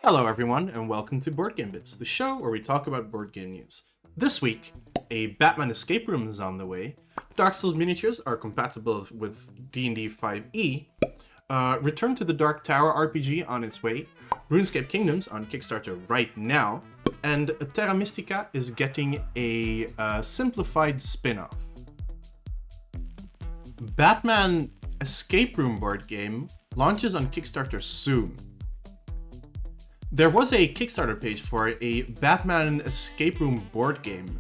Hello everyone, and welcome to Board Game Bits, the show where we talk about board game news. This week, a Batman escape room is on the way, Dark Souls miniatures are compatible with D&D 5e, Return to the Dark Tower RPG on its way, RuneScape Kingdoms on Kickstarter right now, and Terra Mystica is getting a simplified spin-off. Batman escape room board game launches on Kickstarter soon. There was a Kickstarter page for a Batman escape room board game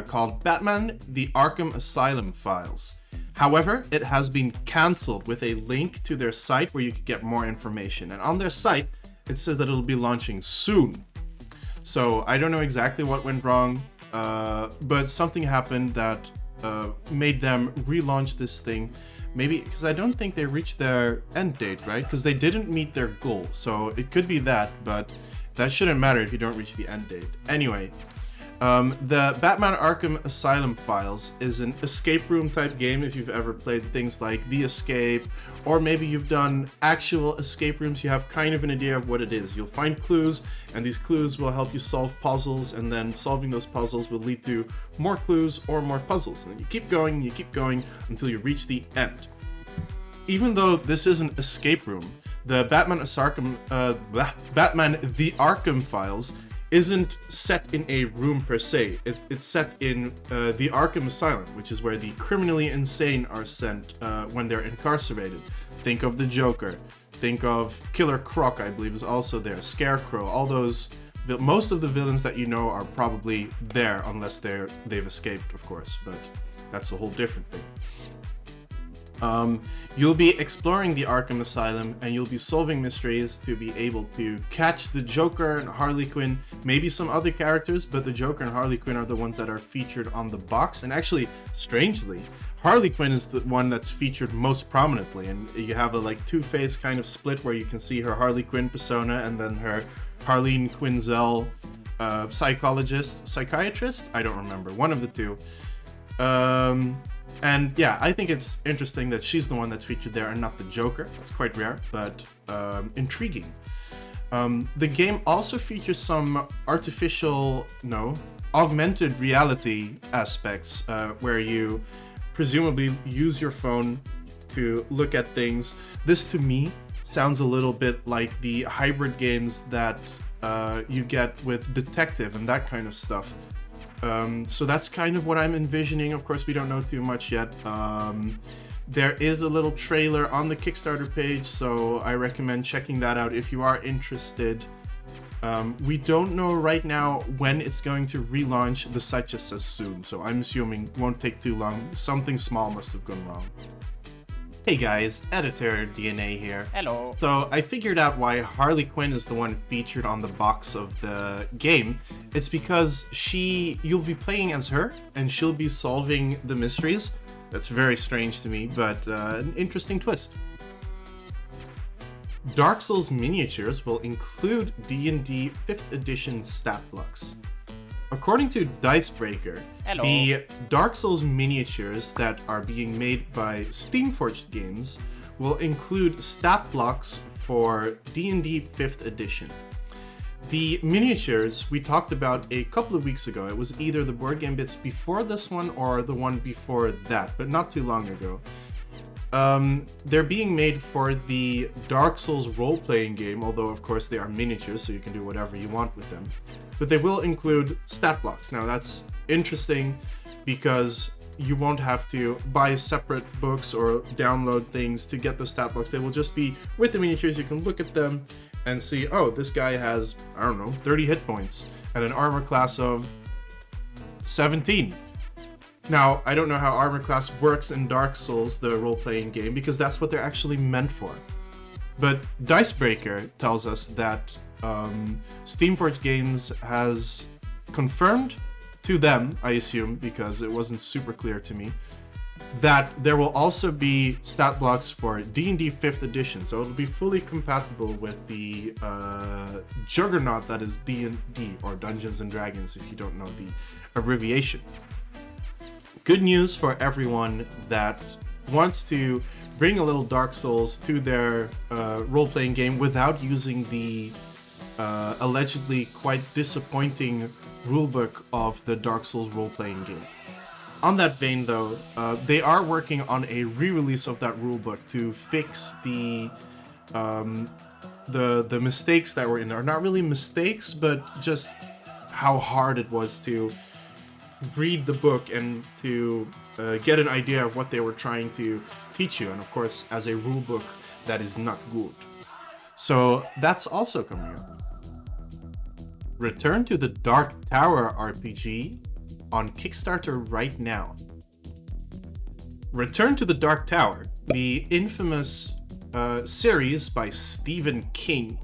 called Batman: The Arkham Asylum Files. However, it has been cancelled with a link to their site where you can get more information. And on their site, it says that it'll be launching soon. So I don't know exactly what went wrong, but something happened that made them relaunch this thing. Maybe because I don't think they reached their end date, right? Because they didn't meet their goal. So it could be that, but that shouldn't matter if you don't reach the end date. Anyway, the Batman Arkham Asylum Files is an escape room type game. If you've ever played things like The Escape, or maybe you've done actual escape rooms, you have kind of an idea of what it is. You'll find clues, and these clues will help you solve puzzles, and then solving those puzzles will lead to more clues or more puzzles. And you keep going until you reach the end. Even though this is an escape room, the Batman The Arkham Files isn't set in a room per se. It's set in the Arkham Asylum, which is where the criminally insane are sent when they're incarcerated. Think of the Joker. Think of Killer Croc, I believe, is also there. Scarecrow. All those. Most of the villains that you know are probably there, unless they've escaped, of course. But that's a whole different thing. You'll be exploring the Arkham Asylum, and you'll be solving mysteries to be able to catch the Joker and Harley Quinn, maybe some other characters, but the Joker and Harley Quinn are the ones that are featured on the box. And actually, strangely, Harley Quinn is the one that's featured most prominently, and you have a two-face kind of split where you can see her Harley Quinn persona and then her Harleen Quinzel psychiatrist? I don't remember, one of the two. And yeah, I think it's interesting that she's the one that's featured there and not the Joker. That's quite rare, but intriguing. The game also features some augmented reality aspects where you presumably use your phone to look at things. This to me sounds a little bit like the hybrid games that you get with Detective and that kind of stuff. So that's kind of what I'm envisioning. Of course, we don't know too much yet. There is a little trailer on the Kickstarter page, so I recommend checking that out if you are interested. We don't know right now when it's going to relaunch. The site just says soon, so I'm assuming it won't take too long. Something small must have gone wrong. Hey guys, Editor DNA here. Hello. So I figured out why Harley Quinn is the one featured on the box of the game. It's because you'll be playing as her, and she'll be solving the mysteries. That's very strange to me, but an interesting twist. Dark Souls miniatures will include D&D 5th edition stat blocks. According to Dicebreaker, Hello. The Dark Souls miniatures that are being made by Steamforged Games will include stat blocks for D&D 5th edition. The miniatures we talked about a couple of weeks ago. It was either the Board Game Bits before this one or the one before that, but not too long ago. They're being made for the Dark Souls role-playing game, although of course they are miniatures, so you can do whatever you want with them. But they will include stat blocks. Now that's interesting because you won't have to buy separate books or download things to get the stat blocks. They will just be with the miniatures. You can look at them and see, oh, this guy has, 30 hit points and an armor class of 17. Now, I don't know how armor class works in Dark Souls, the role-playing game, because that's what they're actually meant for. But Dicebreaker tells us that Steamforged Games has confirmed to them, I assume, because it wasn't super clear to me, that there will also be stat blocks for D&D 5th edition. So it'll be fully compatible with the juggernaut that is D&D, or Dungeons and Dragons, if you don't know the abbreviation. Good news for everyone that wants to bring a little Dark Souls to their role-playing game without using the allegedly quite disappointing rulebook of the Dark Souls role-playing game. On that vein, though, they are working on a re-release of that rulebook to fix the mistakes that were in there. Not really mistakes, but just how hard it was to read the book and to get an idea of what they were trying to teach you. And of course, as a rulebook, that is not good. So that's also coming up. Return to the Dark Tower RPG on Kickstarter right now. Return to the Dark Tower, the infamous series by Stephen King,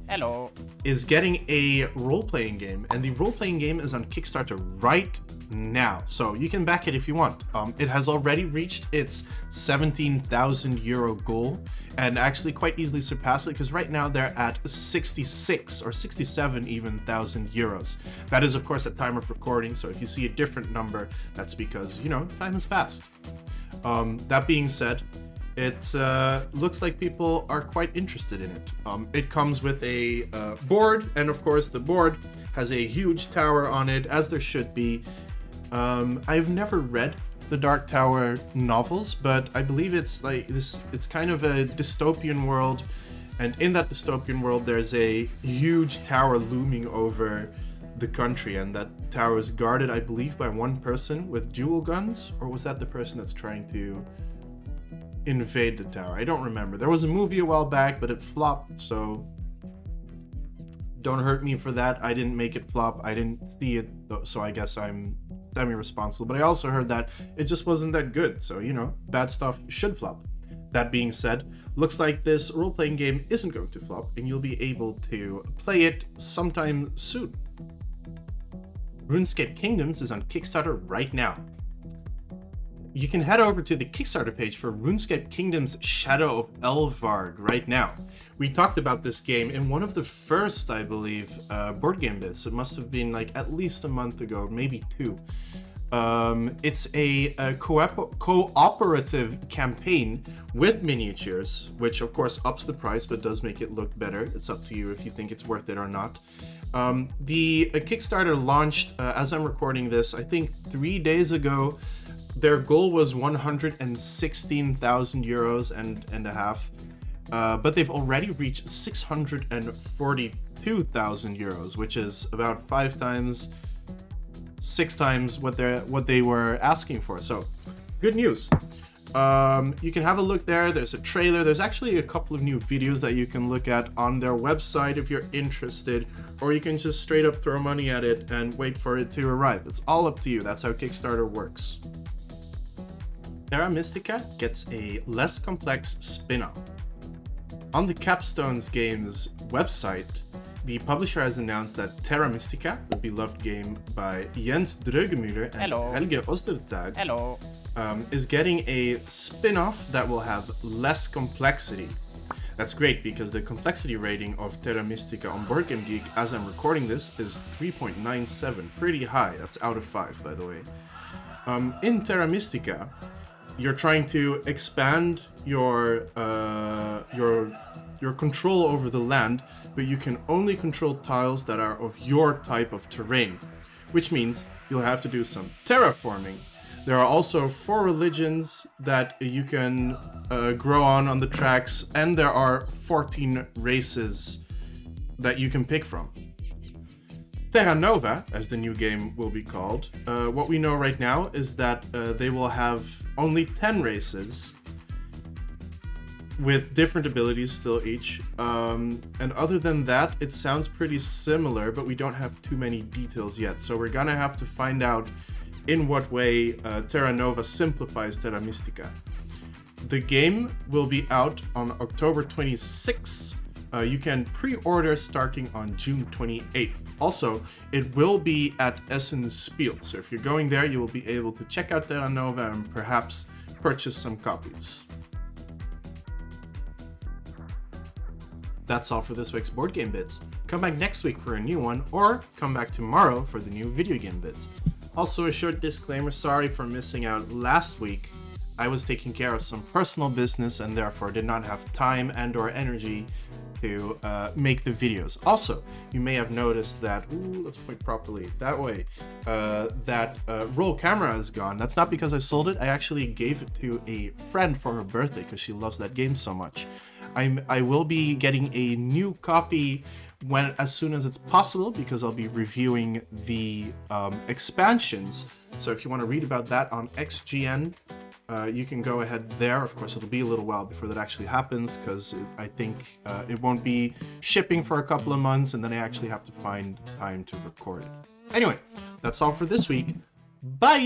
is getting a role-playing game, and the role-playing game is on Kickstarter right now, so you can back it if you want. It has already reached its 17,000 euro goal, and actually quite easily surpassed it, because right now they're at 66 or 67 even thousand euros. That is, of course, at time of recording, so if you see a different number, that's because, you know, time has passed. That being said, it looks like people are quite interested in it. It comes with a board, and of course the board has a huge tower on it, as there should be. I've never read the Dark Tower novels, but I believe it's like this. It's kind of a dystopian world, and in that dystopian world, there's a huge tower looming over the country, and that tower is guarded, I believe, by one person with dual guns, or was that the person that's trying to invade the tower? I don't remember. There was a movie a while back, but it flopped, so don't hurt me for that. I didn't make it flop. I didn't see it, so I guess I'm semi-responsible. But I also heard that it just wasn't that good, so, you know, bad stuff should flop. That being said, looks like this role-playing game isn't going to flop, and you'll be able to play it sometime soon. RuneScape Kingdoms is on Kickstarter right now. You can head over to the Kickstarter page for RuneScape Kingdoms Shadow of Elvarg right now. We talked about this game in one of the first, I believe, board game bits. It must have been like at least a month ago, maybe 2. It's a cooperative campaign with miniatures, which of course ups the price but does make it look better. It's up to you if you think it's worth it or not. The Kickstarter launched, as I'm recording this, I think 3 days ago. Their goal was 116,000 euros and a half, but they've already reached 642,000 euros, which is about 6 times what they were asking for. So, good news. You can have a look there. There's a trailer. There's actually a couple of new videos that you can look at on their website if you're interested, or you can just straight up throw money at it and wait for it to arrive. It's all up to you. That's how Kickstarter works. Terra Mystica gets a less complex spin-off. On the Capstones Games website, the publisher has announced that Terra Mystica, the beloved game by Jens Drögemüller and Helge Ostertag, is getting a spin-off that will have less complexity. That's great, because the complexity rating of Terra Mystica on BoardGameGeek, as I'm recording this, is 3.97, pretty high. That's out of 5, by the way. In Terra Mystica, you're trying to expand your control over the land, but you can only control tiles that are of your type of terrain, which means you'll have to do some terraforming. There are also 4 religions that you can grow on the tracks, and there are 14 races that you can pick from. Terra Nova, as the new game will be called, what we know right now is that they will have only 10 races with different abilities still each. And other than that, it sounds pretty similar, but we don't have too many details yet. So we're gonna have to find out in what way Terra Nova simplifies Terra Mystica. The game will be out on October 26th. You can pre-order starting on June 28th. Also, it will be at Essen Spiel, so if you're going there, you will be able to check out Terra Nova and perhaps purchase some copies. That's all for this week's Board Game Bits. Come back next week for a new one, or come back tomorrow for the new Video Game Bits. Also, a short disclaimer, sorry for missing out last week. I was taking care of some personal business and therefore did not have time and or energy to make the videos. Also, you may have noticed that, ooh, let's point properly, that way, that roll camera is gone. That's not because I sold it. I actually gave it to a friend for her birthday because she loves that game so much. I will be getting a new copy as soon as it's possible, because I'll be reviewing the expansions. So if you want to read about that on XGN, you can go ahead there. Of course, it'll be a little while before that actually happens, because I think it won't be shipping for a couple of months, and then I actually have to find time to record it. Anyway, that's all for this week. Bye!